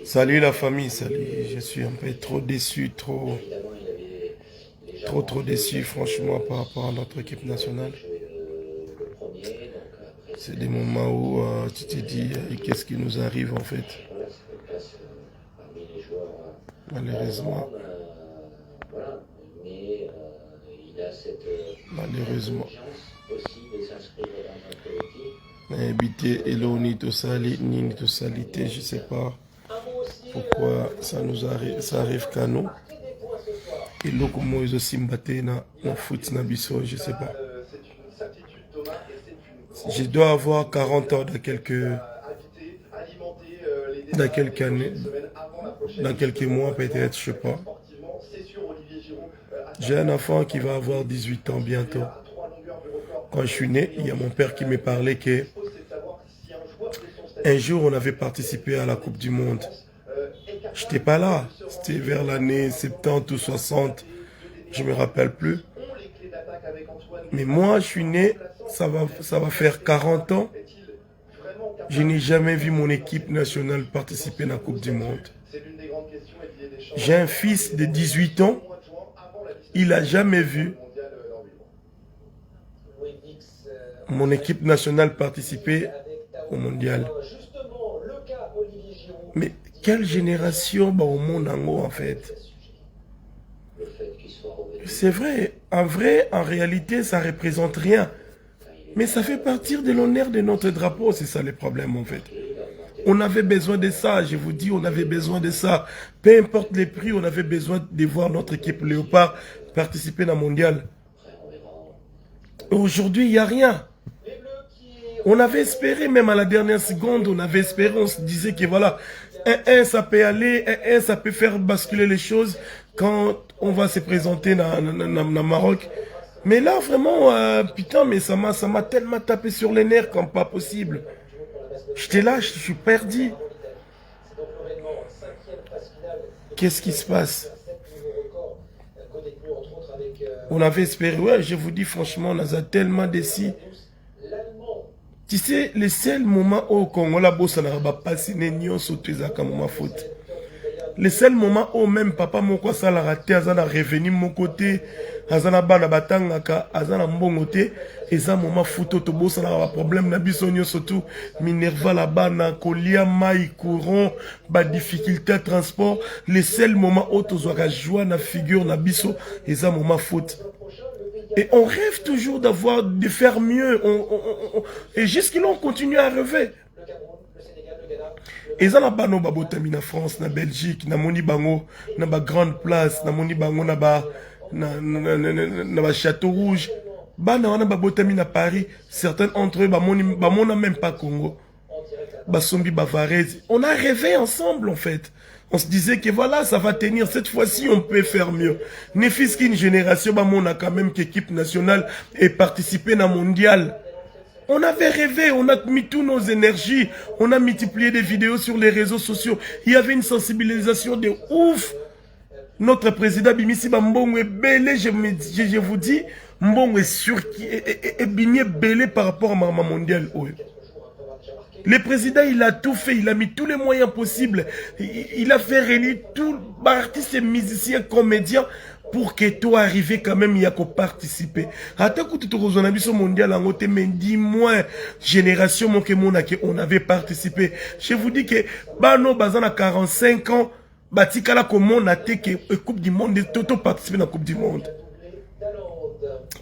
Salut la famille, salut. Je suis un peu trop déçu, trop déçu, franchement, par rapport à notre équipe nationale. C'est des moments où tu te dis, qu'est-ce qui nous arrive en fait? Malheureusement. Malheureusement. Habiter Eloni Tosali, Nini Tosalité, je sais pas pourquoi ça arrive qu'à nous. Et là, comme moi, ils aussi mbatté dans le foot, je sais pas. Je dois avoir 40 ans dans quelques années, dans quelques mois peut-être, je sais pas. J'ai un enfant qui va avoir 18 ans bientôt. Quand je suis né, il y a mon père qui me parlait que un jour on avait participé à la Coupe du Monde. Je n'étais pas là, c'était vers l'année 70 ou 60, je me rappelle plus. Mais moi, je suis né, ça va faire 40 ans. Je n'ai jamais vu mon équipe nationale participer à la Coupe du Monde. J'ai un fils de 18 ans, il n'a jamais vu mon équipe nationale participer au mondial. Mais quelle génération au monde en fait? C'est vrai, en réalité, ça ne représente rien. Mais ça fait partie de l'honneur de notre drapeau, c'est ça le problème en fait. On avait besoin de ça, je vous dis, on avait besoin de ça. Peu importe les prix, on avait besoin de voir notre équipe Léopard participer à la mondiale. Aujourd'hui, il n'y a rien. On avait espéré, même à la dernière seconde, on avait espéré, on se disait que voilà, 1-1, ça peut aller, 1-1, ça peut faire basculer les choses quand on va se présenter dans Maroc. Mais là, vraiment, putain, mais ça m'a tellement tapé sur les nerfs comme pas possible. J'étais là, je suis perdu. Qu'est-ce qui se passe? On avait espéré, ouais, je vous dis franchement, on a tellement déçu. Tu sais, le seul moment où au Congo, la bosse n'a pas passé, n'est sauté comme ma faute. Le seul moment où même papa moko ça l'a raté, azana revenu mon côté, azana bana batangaka, azana mbongote, et ça moment photo to bossa na problème na bisonyo surtout minerva la bana kolia mai courant, ba difficulté à transport, le seul moment où to zoaka joie na figure na biso, et ça moment faute. Et on rêve toujours de faire mieux. Et jusqu'à on continue à rêver. Et ça n'a pas nos babotami na France, na Belgique, na moni bango, na ba grande place, na moni bango na ba Château Rouge. Ba na wana babotami na Paris, certains entre eux ba mona même pas Congo. Ba sombi bavarese. On a rêvé ensemble en fait. On se disait que voilà, ça va tenir. Cette fois-ci, on peut faire mieux. Ne fût-ce qu'une génération, on a quand même qu'équipe nationale et participer à la mondiale. On avait rêvé, on a mis toutes nos énergies, on a multiplié des vidéos sur les réseaux sociaux. Il y avait une sensibilisation de ouf. Notre président Bimisi Mbongo est belé, je vous dis, Mbongo est sûr qu'il est bien belé par rapport à ma mondiale. Le président, il a tout fait, il a mis tous les moyens possibles. Il a fait réunir tous les artistes, musiciens, comédiens pour que toi arrives quand même, il y a qu'à participer. Attends que tu te rejoins au mondial en côté, mais dis-moi, génération, on avait participé. Je vous dis que, Bano Bazan a 45 ans, Batikala comme on a été que Coupe du Monde, Toto participer à la Coupe du Monde.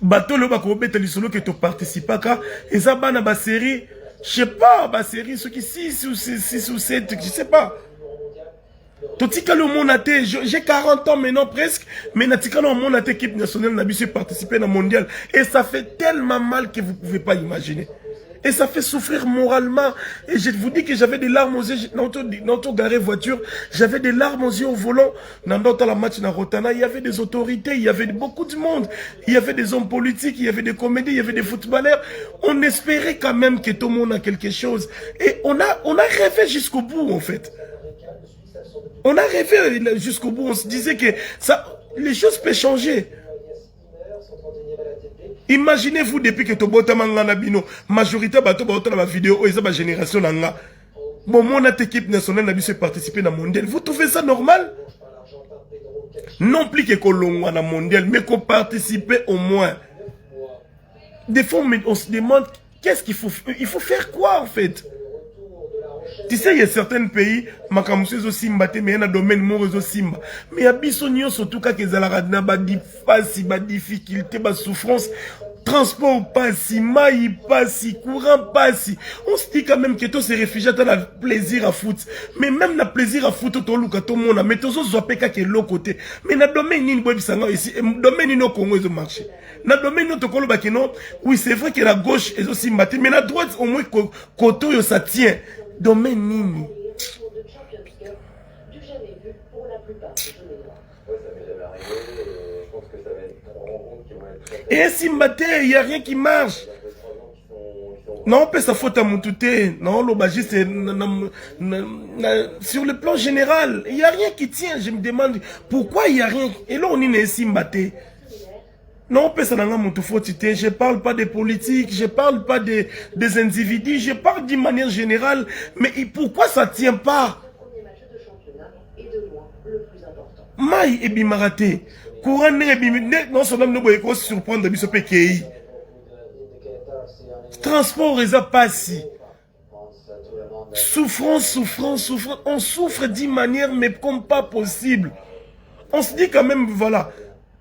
Bato le bako bete lisolo que tu participes à, et ça, Bana ba série. Je sais pas, ma série, ceux qui 6 ou 7, je sais pas. J'ai 40 ans maintenant presque, mais mon équipe nationale n'a pas participé à la mondiale. Et ça fait tellement mal que vous ne pouvez pas imaginer. Et ça fait souffrir moralement. Et je vous dis que j'avais des larmes aux yeux, dans garé voiture, j'avais des larmes aux yeux au volant. Dans la match dans Rotana, il y avait des autorités, il y avait beaucoup de monde. Il y avait des hommes politiques, il y avait des comédiens, il y avait des footballeurs. On espérait quand même que tout le monde a quelque chose. Et on a rêvé jusqu'au bout, en fait. On a rêvé jusqu'au bout. On se disait que les choses peuvent changer. Imaginez-vous depuis que tu as bino, majorité de la vidéo, ils ont la génération. Bon, mon équipe nationale n'a pas participé dans le mondial. Vous trouvez ça normal? Non plus que Colombo dans le mondial, mais qu'on participe au moins. Des fois, on se demande qu'est-ce qu'il faut faire. Il faut faire quoi en fait? Tu sais, il y a certains pays, Makamusu zo simba te, mais il y a un domaine moro simba. Mais il y a bisogno surtout quand ils ont la difficulté, la souffrance. Transport pas si, maï pas si, courant pas si. On se dit quand même que tous ces réfugiés ont le plaisir à foutre. Mais même le plaisir à foutre, tout le monde, mais tous les autres qui sont l'autre côté. Mais dans le domaine, il y a ici, domaine, au Congo, ils ont marché. Dans le domaine, oui, c'est vrai que la gauche est aussi battue, mais la droite, au moins, côté, ça tient. Domaine, nini. Et si il n'y a rien qui marche. Non, on peut sa faute à Moutouté. Non, l'obagiste, c'est sur le plan général. Il n'y a rien qui tient. Je me demande pourquoi il n'y a rien. Et là, on est ici mbaté. Non, on peut ça dans Moutouté. Je ne parle pas des politiques, je ne parle pas des individus, je parle d'une manière générale. Mais pourquoi ça ne tient pas? Maï et Bimaraté. Courant non seulement nous pouvons surprendre de ce pays. Transport et pas si. Souffrance. On souffre d'une manière mais comme pas possible. On se dit quand même, voilà.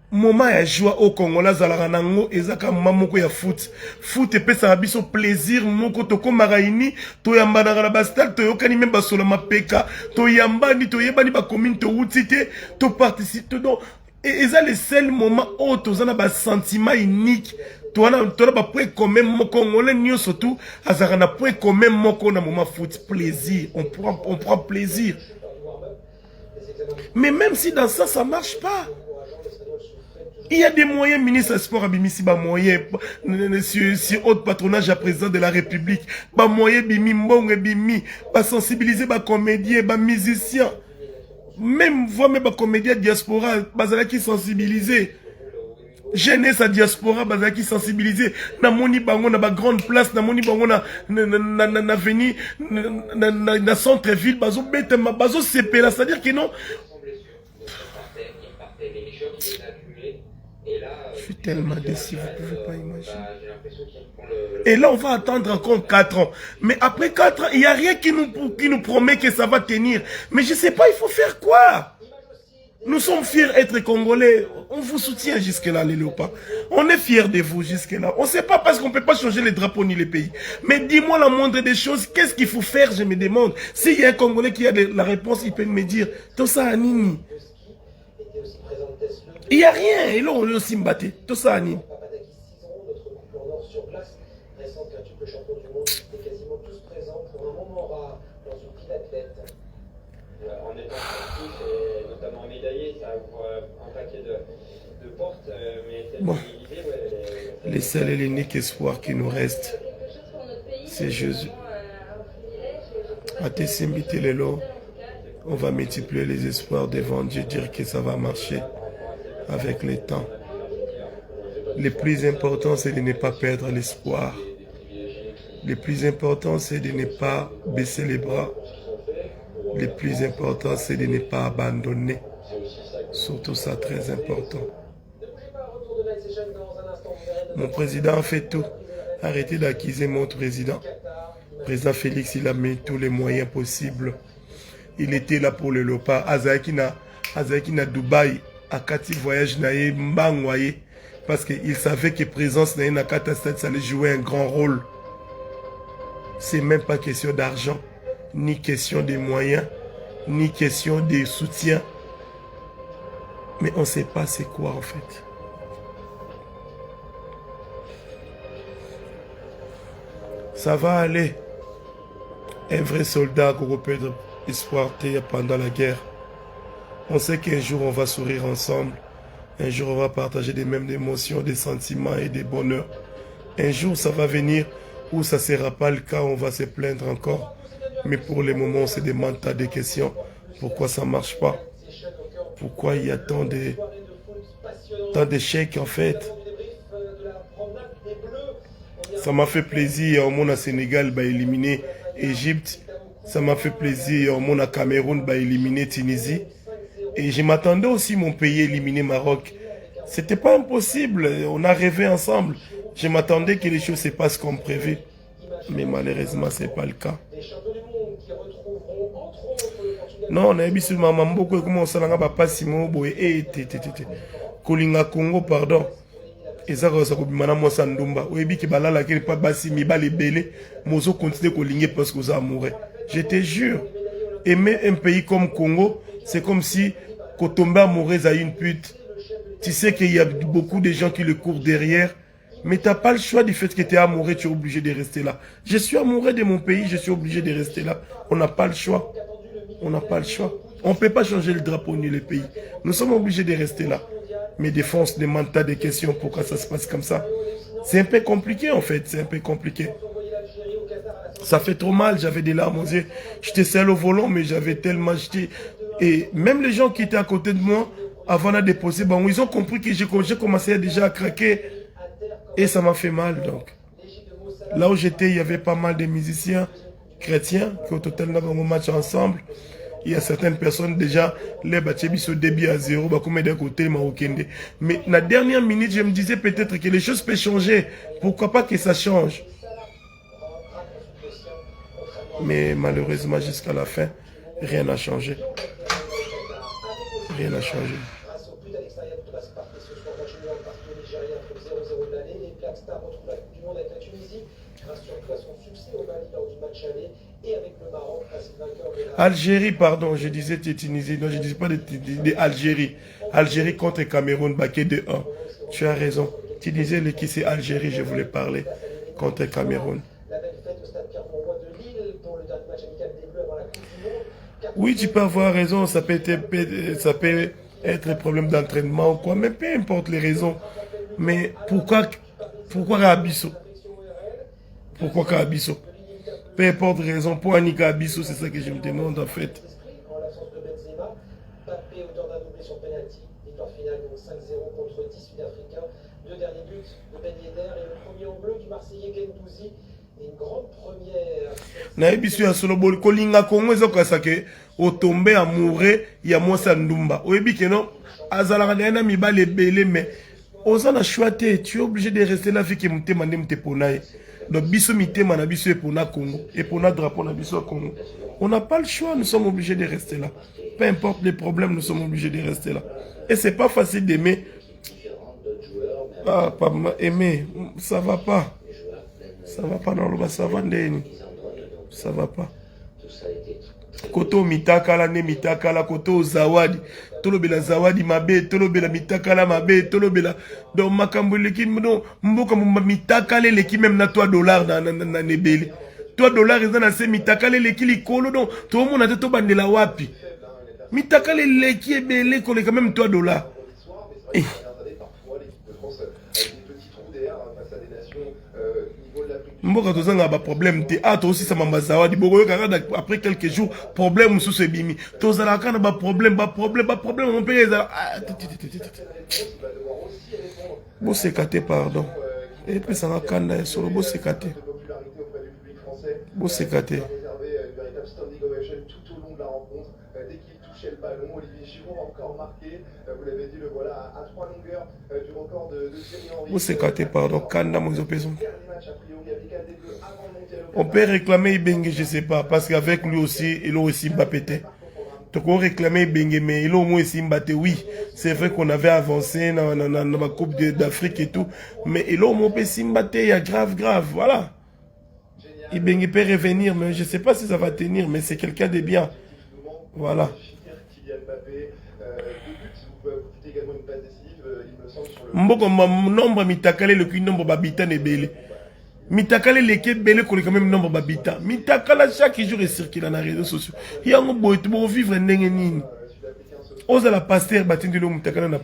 Moment ya joie au Congo, la zalaranango, ezaka mamoko ya foot. Foot epé ça biso plaisir, moko toko maraini, to yamba na bastal, to yokani même basola mapeka, to yambani, to yebani ba commune, to outite, to participe, donc. Et ça les seuls moments où tu as un sentiment unique. Tu as un point commun, Congolais, nous surtout, un point commun, un moment foot, plaisir. On prend plaisir. Mais même si dans ça, ça ne marche pas. Il y a des moyens, ministre des Sports, Bimisi, moyens, sur haut patronage à président de la République, moyens, bimi, mbong, bimi, sensibiliser, comédien, musicien. Même voir mes comédiens diaspora, bazala qui sensibilisé. Jeunesse à diaspora, bazala qui sensibilisé. Na moni bango na ba grande place, na moni bango na veni, na centre-ville, bazo bête, bazo CP là, c'est-à-dire que non. Je suis tellement déçu, vous ne pouvez pas imaginer. Et là, on va attendre encore 4 ans. Mais après 4 ans, il n'y a rien qui nous promet que ça va tenir. Mais je ne sais pas, il faut faire quoi? Nous sommes fiers d'être Congolais. On vous soutient jusque-là, les léopards. On est fiers de vous jusque-là. On ne sait pas parce qu'on ne peut pas changer les drapeaux ni les pays. Mais dis-moi la moindre des choses. Qu'est-ce qu'il faut faire, je me demande. S'il y a un Congolais qui a la réponse, il peut me dire. Tout ça, Anini. Il n'y a rien. Et là, on est aussi mbatté. Tout ça, Anini. En étant sportif et notamment médaillé, ça ouvre un paquet de portes. Mais bon. Les seuls et l'unique espoir qui nous reste, c'est Jésus. À Tessimbi Lelo, on va multiplier les espoirs devant Dieu, dire que ça va marcher avec le temps. Le plus important, c'est de ne pas perdre l'espoir. Le plus important, c'est de ne pas baisser les bras. Le plus important, c'est de ne pas abandonner. Surtout ça, très important. Mon président a fait tout. Arrêtez d'accuser mon président. Le président Félix, il a mis tous les moyens possibles. Il était là pour le Lopa. Azaki na Dubaï, à Kati voyage naïe, mbangwaye. Parce qu'il savait que présence naïe na Katastat, ça allait jouer un grand rôle. C'est même pas question d'argent, ni question de moyens, ni question de soutien. Mais on ne sait pas c'est quoi en fait. Ça va aller. Un vrai soldat qu'on peut espoir pendant la guerre. On sait qu'un jour on va sourire ensemble. Un jour on va partager les mêmes émotions, des sentiments et des bonheurs. Un jour ça va venir où ça ne sera pas le cas, on va se plaindre encore. Mais pour le moment on se demande tas de questions. Pourquoi ça ne marche pas? Pourquoi il y a tant d'échecs en fait? Ça m'a fait plaisir au monde à Sénégal éliminer Égypte Ça m'a fait plaisir. Mon Cameroun va éliminer Tunisie. Et je m'attendais aussi mon pays éliminer Maroc. C'était pas impossible. On a rêvé ensemble. Je m'attendais que les choses se passent comme prévu. Mais malheureusement, c'est pas le cas. Non, on a vu sur maman beaucoup comment on s'en va pas Simon Boy et Kolinga Congo pardon. Et ça ça ko bimana mo sandumba. Oyebi ki balala ki pas basi mi ba lebele, mozo continuer kolinga parce que ça amoureux. Je te jure, aimer un pays comme Congo, c'est comme si quand tomber amoureux à une pute. Tu sais qu'il y a beaucoup de gens qui le courent derrière. Mais tu n'as pas le choix du fait que tu es amoureux, tu es obligé de rester là. Je suis amoureux de mon pays, je suis obligé de rester là. On n'a pas le choix. On n'a pas le choix. On ne peut pas changer le drapeau ni le pays. Nous sommes obligés de rester là. Mais des fois, on se demande tas de questions pourquoi ça se passe comme ça. C'est un peu compliqué en fait, c'est un peu compliqué. Ça fait trop mal, j'avais des larmes aux yeux. J'étais seul au volant, mais j'avais tellement jeté. Et même les gens qui étaient à côté de moi, avant de déposer, bon, ils ont compris que j'ai commencé déjà à craquer. Et ça m'a fait mal, donc. Là où j'étais, il y avait pas mal de musiciens chrétiens qui au total nous avons un match ensemble. Il y a certaines personnes déjà, les bâtiments sont débit à zéro, comme d'un côté, mais la dernière minute, je me disais peut-être que les choses peuvent changer. Pourquoi pas que ça change? Mais malheureusement, jusqu'à la fin, rien n'a changé. Rien n'a changé. Algérie, pardon, je disais Tunisie, non, je ne disais pas de Algérie. Algérie contre Cameroun, baquet de 1. Tu as raison. Tu disais qui c'est Algérie, je voulais parler contre Cameroun. Oui, tu peux avoir raison, ça peut être un problème d'entraînement ou quoi, mais peu importe les raisons. Mais pourquoi Abisso? Pourquoi Kabiso? Peu importe les raisons, pour Annika Abisso, c'est ça que je me demande en fait. Naebisu ya solo bol kolinga Congo ezokasa ke otombe amoureux ya Moussa Ndumba. Oyebi ke non azalaka na mibale ebele mais ozana choité, tu es obligé de rester là vu que mutema ndem te ponaye. Donc biso mitema na biso epona Congo, epona drapeau na biso Congo. On n'a pas le choix, nous sommes obligés de rester là. Peu importe les problèmes, nous sommes obligés de rester là. Et c'est pas facile d'aimer. Ah, pas aimer, ça va pas. Ça va pas dans le bas, ça va ndeni. Ça va pas. Koto mitakala ne mitakala koto zawadi. Tolobela zawadi mabe, tolobela mitakala mabe, tolobela. Donc makambo leki no mboka mitakala leki même na $3 na nebele. $3 eza na se mitakala leki likolo donc tout le monde a to bandela wapi. Mitakala leki ebele koleka même $3. Eh. Mboka tozanga ba problème te ah to aussi ça mamba zawadi bogo après quelques jours problème sous ce bimi tozala kana ba problème on peut les bon c'est caté pardon et puis ça va kanda sur le beau c'est caté le ballon. Olivier Giroud a encore marqué. Vous l'avez dit, le voilà à 3 longueurs du record de Thierry Henry. Vous s'écartez, pardon. Kanda Mouzopéson. On peut réclamer Ibenge, je ne sais pas, parce qu'avec lui aussi, il a aussi Mbappé. Donc on réclamait Ibenge, mais il a au moins aussi Mbappé. Oui, c'est vrai qu'on avait avancé dans la Coupe d'Afrique et tout, mais il a au moins aussi Mbappé, il y a grave, voilà. Ibenge peut revenir, mais je ne sais pas si ça va tenir, mais c'est quelqu'un de bien. Voilà. Mboko nombre mitakale le nombre d'habitants est belé. Mitakale leke belé qu'on est quand même nombre d'habitants. Mitakala chaque jour est circulé dans les réseaux sociaux. Il y a un beau pour vivre n'engeni. Oza la pasteur batindi lo mitakala na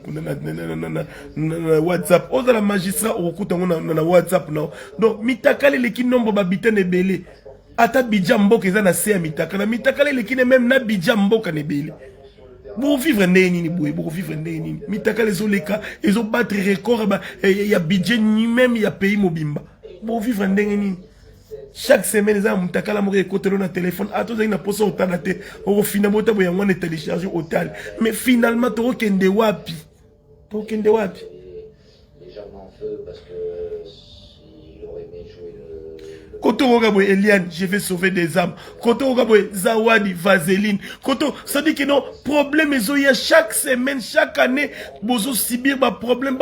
WhatsApp. Oza la magistrat au kuta na WhatsApp non. Donc mitakale leke nombre d'habitants est belé. Ata bijambo keza na se mitakala. Mitakale leke même na bijambo ka ne belé. Pour vivre n'engeni boy, pour vivre n'engeni. Mitakala les oleka, ils ont battu record il y a budget ni même il y a pays mobimba. Pour vivre n'engeni. chaque semaine eza mutakala moko ekotelo na téléphone atozali na poso otala te okofina bota boya ngwana télécharger otala mais finalement tokende wapi Les gens m'en veulent parce que s'il aurait aimé jouer le Koto Rogabo Eliane, je vais sauver des âmes. Koto Rogabo Zawadi, Vaseline. Koto, ça dit que non, problème est il y a chaque semaine, chaque année, bozo subir ba problème.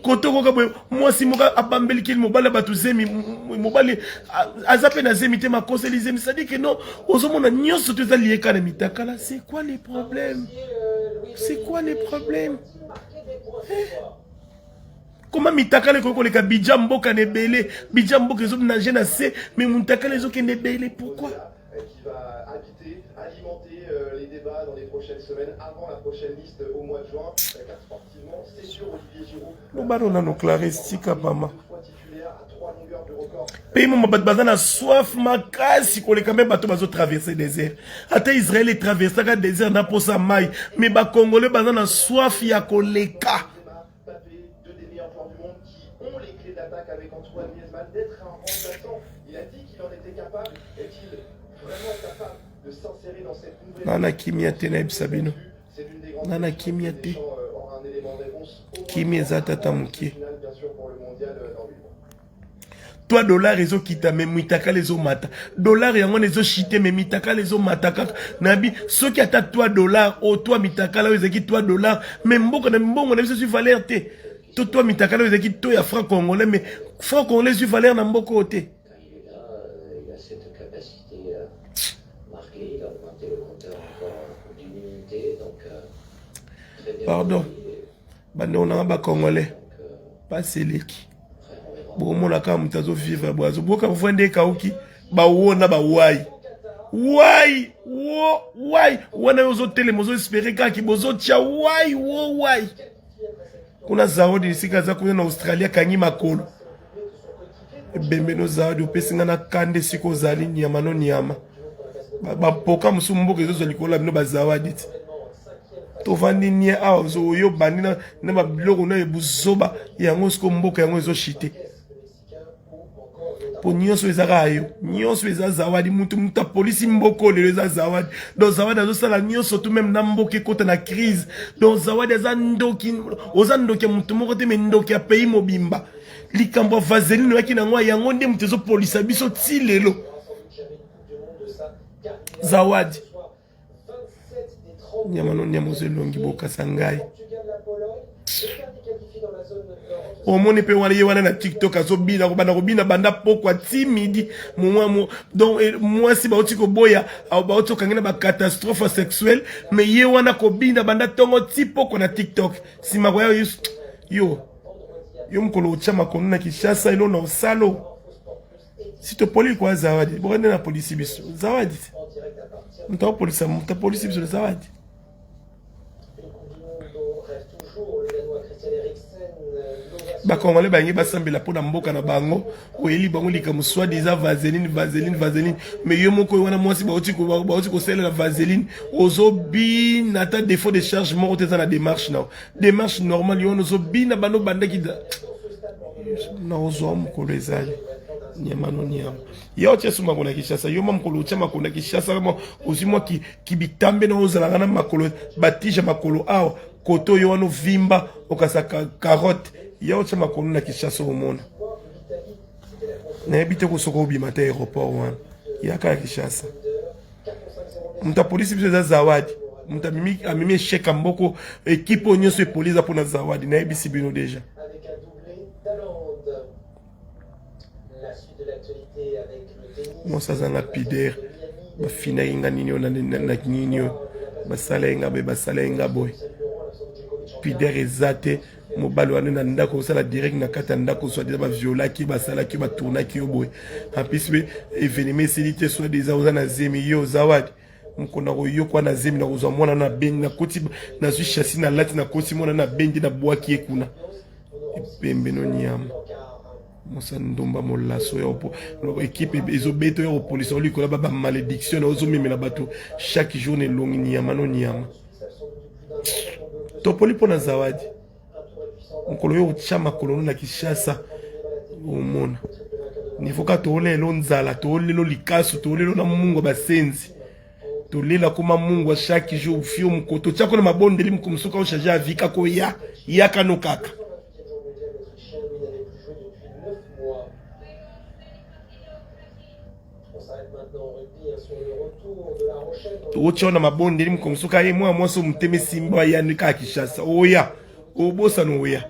Koto Rogabo, moi si moka abambeli kil mobile batuzemi, mobile azape na zemi te ma conseil zemi, ça dit que non, ozo mona nyonso to za lié kana mitakala, c'est quoi les problèmes? C'est quoi les problèmes? Comment mitakale koko leka bijambo kanebele bijambo kezo nager na se mais mutakale zo kenebele pourquoi qui va habiter, alimenter les débats dans les prochaines semaines avant la prochaine liste au mois de juin car sportivement c'est sûr Olivier Giroud no baro na no claristika mama fois titulaire à 3 longueurs du record pays mon bazana soif makasi koleka même bato bazo traverser désert ata Israël est traversé ka désert na posa mai mais ba congolais bazana soif ya koleka avec Antoine Griezmann d'être un remplaçant. Il a dit qu'il en était capable. Est-il vraiment capable de s'insérer dans cette nouvelle... Nana Kimia Tenaib Sabino. C'est une des grandes Nana Kimia Te. Aura un élément de réponse. Kimia Zatata Mouki. Bien sûr pour le mondial dans 8 mois. Toi dollar ezo kita me mitaka lezo mata. Dollar yango lezo chite me mitaka lezo mata kaka. Nabi soki ata toi dollar o toi mitaka la ezaki toi dollar mais mboko na mbongo na biso su valeur te. Toi mitakala ezaki to ya franc congolais mais franc congolais su valeur na mboko côté. Il a cette capacité à marquer, il a augmenté le compteur encore d'une unité, donc très bien. Pardon. Bando na ba congolais. Pas seleki. Bon mon la kam tazo vivre boazo. Boka vende kauki ba wona ba wai. Wai, wai. Wana yozo tele mozo espérer ka ki bozo tia wai, wai. Kuna zawadi sika za kuna na Australia kanyi makolo. Bembe no zawadi upesinga na kande siko zali nyama no nyama. Ba poka musumbo kezo zo likola bino ba zawadi. To vandi nye awa zo yo bandina na ba biloko na ebuzoba yango siko mboka yango ezo shite. Po nyonso ezaka ayo, nyonso eza zawadi muta polisi mboko lelo eza zawadi. Donc zawadi azo sala nyonso tout même na mboka kota na crise. Donc zawadi eza ndoki, oza ndoki mutu moko te me ndoki ya pays mobimba. Likambo vaseline yaki na ngwa yango nde mutu ezo polisa biso ti lelo. Zawadi. Nyamano nyamozo longi boka sangai. Omoni pe wana ye wana na TikTok azobina ko bana ko bina banda pokwa ti midi donc moi si ba otiko boya au ba otiko ngena ba catastrophe sexuelle mais ye wana ko bina banda tongo ti pokwa na TikTok si mako yo mkolo chama konuna Kinshasa ilo na salo si to poli kwa zawadi bokende na polisi biso zawadi mta polisi biso zawadi. Bakongole bangi basambela pona mboka na bango oyeli bango likamu soi-disant vaseline mais yo moko wana mwasi baoti ko sela la vaseline ozobi na ta défaut de charge moko te na démarche normale yo ozobi na bano bandaki na ozo mokolo ezali nyama no nyama yo tiesu makona Kinshasa yo mamkolo tia makona Kinshasa mo ozimwa ki bitambe na ozala na makolo batija makolo awa koto yo wana vimba okasaka carotte yao tsa makolo na Kinshasa omona na ebite ko soko bima te aéroport wana yaka ya Kinshasa muta polisi biso za zawadi muta amimi cheka mboko equipe nyonso epoliza pona zawadi na ebisi bino deja. Moi ça zanga pider ba fina inga nini na nini basala inga boy pider ezate mobali wana na ndako osala direct na kata ndako soit déjà ba violaki basala ki ba tournaki yo boy en plus événement célité soit déjà ozana zemi yo zawadi mkona ko yo kwa na zemi na kozwa mwana na bengi na koti na zwi chassis na lati na koti mwana na bengi na bwaki ekuna epembe no nyama mosa ndomba molaso ya opo équipe ezobeto ya police oli kola ba malédiction ozo memela bato chaque jour ne longi nyama no nyama to poli pona zawadi mkolo yo chama kolono na Kinshasa omona Niveau ka tolelo nzala, tolelo likasu, tolelo na mungu basenzi. Tolela kuma mungu chaque jour fio mkoto. Tchako na mabondeli mkumsuka o chaja vika ko ya kano kaka. Tocho na mabondeli mkumsuka ye mwa mwaso mteme simba ya nika Kishasa. Oya. Obosa no oya.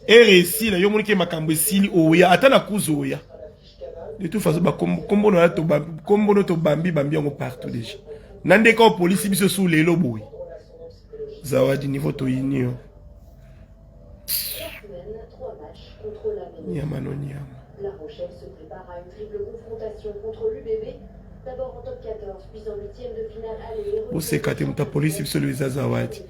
RSI na yo monike makambo esili oya ata na kuzo oya. De toute façon ba kombo no to bambi yango partout déjà. Nande ka police biso sous lelo boy. Zawadi niveau to yinio. Nyama no nyama. La Rochelle se prépare à une triple confrontation contre l'UBB. D'abord en top 14, puis en 8e de finale aller. Ose kate muta police biso le Zawadi.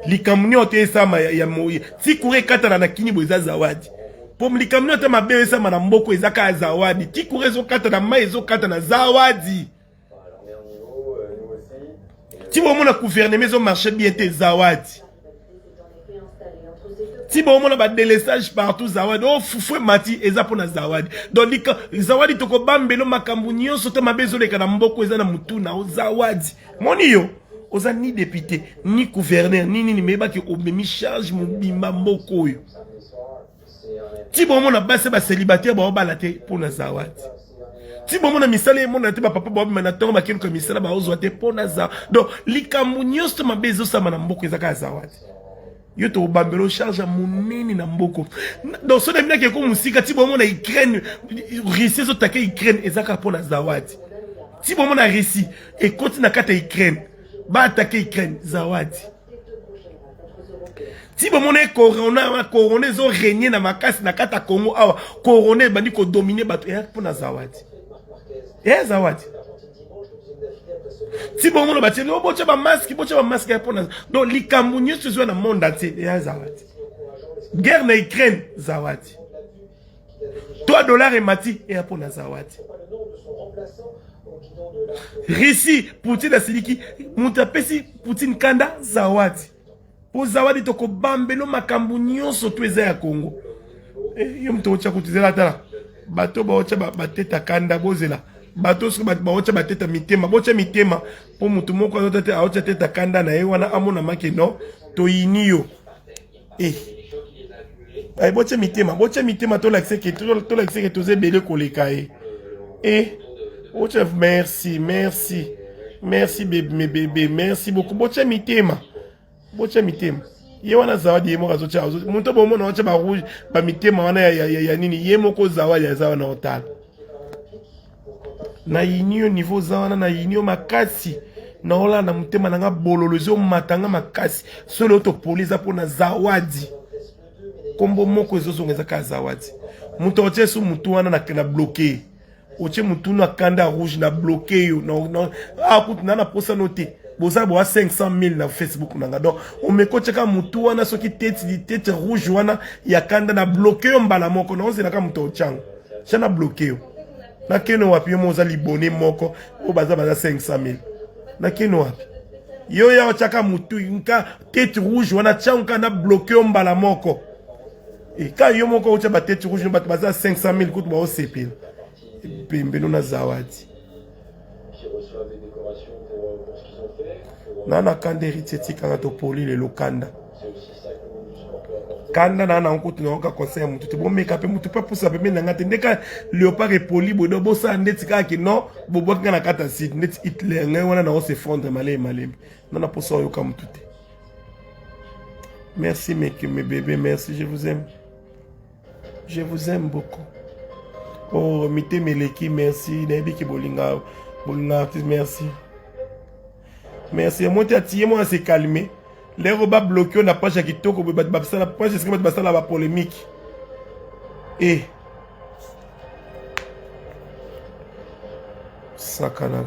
Likamuni ote sama ya moye. Si kure kata na kini bo Zawadi. Pom likamuni ote mabe sama na mboko ezaka Zawadi. Ti kure zo kata na mai zo kata na Zawadi. Si vous avez gouverné, mais marché bien tes Zawadi. Si vous avez un délaissage partout, Zawadi. Oh, foufou mati, eza pour na Zawadi. Donc, Zawadi toko bambelo makambunyo, soto mabezo le kanamboko, eza na mutuna, Zawadi. Moni yo, oza ni député, ni gouverneur, ni meba ki obemi charge mubimba mboko yo. Si vous avez un célibataire, vous avez pour na Zawadi. Si bon mon misale mon ate ba papa ba na tonga ba kino misala ba ozo ate pona za donc likamunyo sto mabezo sama na mboko ezaka Zawadi yo to bambelo charge munene na mboko donc so demina ke ko musika ti bon mon na Ukraine Russie zo take Ukraine ezaka pona Zawadi ti bon mon na Russie et continue na kata Ukraine ba attaquer Ukraine Zawadi si bon mon corona zo régner na makasi na kata Congo awa corona bandi ko dominer bato ya pona Zawadi. Eh Zawadi. Si bon mon bati no bocha ba masque ya pona. Donc likambu se zo na monde entier ya Zawadi. Guerre na Ukraine Zawadi. $3 et mati et pona Zawadi. Russie Poutine asiliki mutapesi Poutine kanda Zawadi. Po Zawadi toko bambelo makambu nyonso to eza ya Congo. Yo mto ocha kutizela tala. Bato ba ocha bateta kanda bozela. Bato so ba ocha bateta mitema. Bocha mitema po mutu moko azotete aocha teta kanda na ye wana amona make no to yinio. Ay bocha mitema to l'accès que to ze bele koleka e. Ocha merci bébé merci beaucoup bocha mitema. Bocha mitema. Ye wana Zawadi ye moko azocha muntu bomo na ocha ba rouge ba mitema wana ya nini ye moko Zawadi ya zawa na hotel. Na yinio niveau zawana na yinio makasi na ola na mutema nanga bololozo matanga makasi solo to poliza pona Zawadi. Kombo moko ezozongeza ka Zawadi. Muntu oche su mutu wana na bloquer. Oche mutu na kanda rouge na bloquer yo no akutu na posa noter. Boza boa 500,000 na Facebook nanga donc on me kocheka mutu wana soki tête rouge wana ya kanda na bloquer yo mbala moko na ozela ka mutu ochanga chana bloquer yo na keno wapi yo moza libone moko o baza 500,000 na keno wapi yo ya ochaka mutu nka tête rouge wana changa na bloquer yo mbala moko et quand yo moko ocha ba tête rouge no baza 500,000 kutu ba osepela pembeno na Zawadi nana kanda héritier kanga to poli le lokanda kanda nana onkutu na oka conseil mutu te bomeka pe mutu pa pusa pe menanga te ndeka léopard et poli bodo bosa ndeti kaki no bobo kanga na kata site ndeti Hitler ngai wana na o se fondre malé nana posa yoka mutu te. Merci mes bébés, merci, je vous aime beaucoup. Oh mité meleki merci nabi ki bolinga artiste merci. Merci. Moi, moi, c'est calmé. Les robots bloqués, on n'a pas chaque tour, on peut battre la page, c'est que la polémique. Et. Sakana.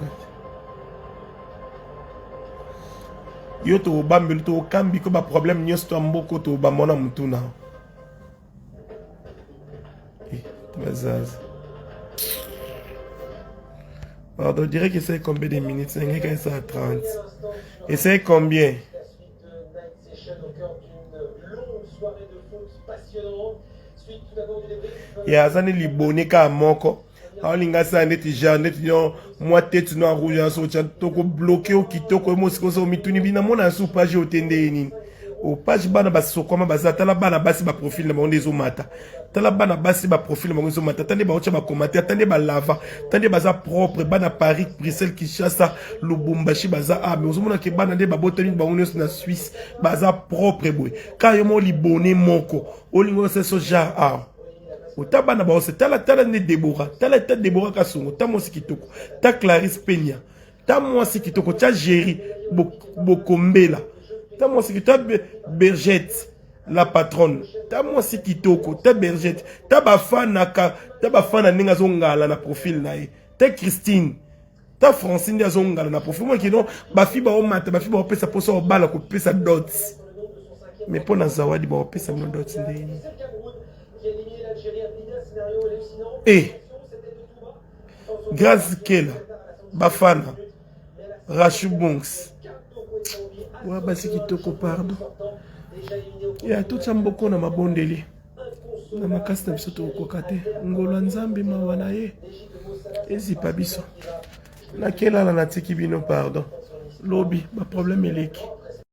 Yo to bambel to kambi ko ba problème nyos to mboko to ba mona mutuna. Bazaz. Alors, on dirait que c'est combien de minutes? C'est quand ça à 30. Et c'est combien? Il y a un libonné qui a moko. aolinga sa neti genre neti yo moi tête no rouge en so toko bloqué o kitoko mo sikoso mituni bina mona su page otende nini o page bana basokoma bazata la bana basi ba profil na bango ndezo mata tala bana basi ba profil na bango ndezo mata tande ba ocha ba commentaire tande ba lava tande baza propre bana Paris Bruxelles Kinshasa Lubumbashi baza mais ozomona ke bana nde ba botani bango na Suisse baza propre boy ka yo mo libone moko olingo se so genre Otabana ba ose tala ne Deborah tala ta Deborah Kasongo ta mo sikitoko ta Clarisse Peña ta mo sikitoko ta Géry Bokombela ta mo sikitoko Bergette la patronne ta mo sikitoko ta Bergette ta bafana ninga zongala na profil na ye ta Christine ta Francine ya zongala na profil moi kino bafi ba o mata bafi ba opesa poso obala ko pesa dots mais pona zawadi ba opesa no dots ndeni. Grace Kela, Bafana, Rachou Bonks. Ouais, bah c'est qui toko, pardon. Il y a tout ça beaucoup dans ma bondeli. Dans ma casse de soto kokate. Ngolo nzambi mawana ye. Ezi pabiso. Na kela la natiki bino, pardon. Lobby, ma problème est l'équipe.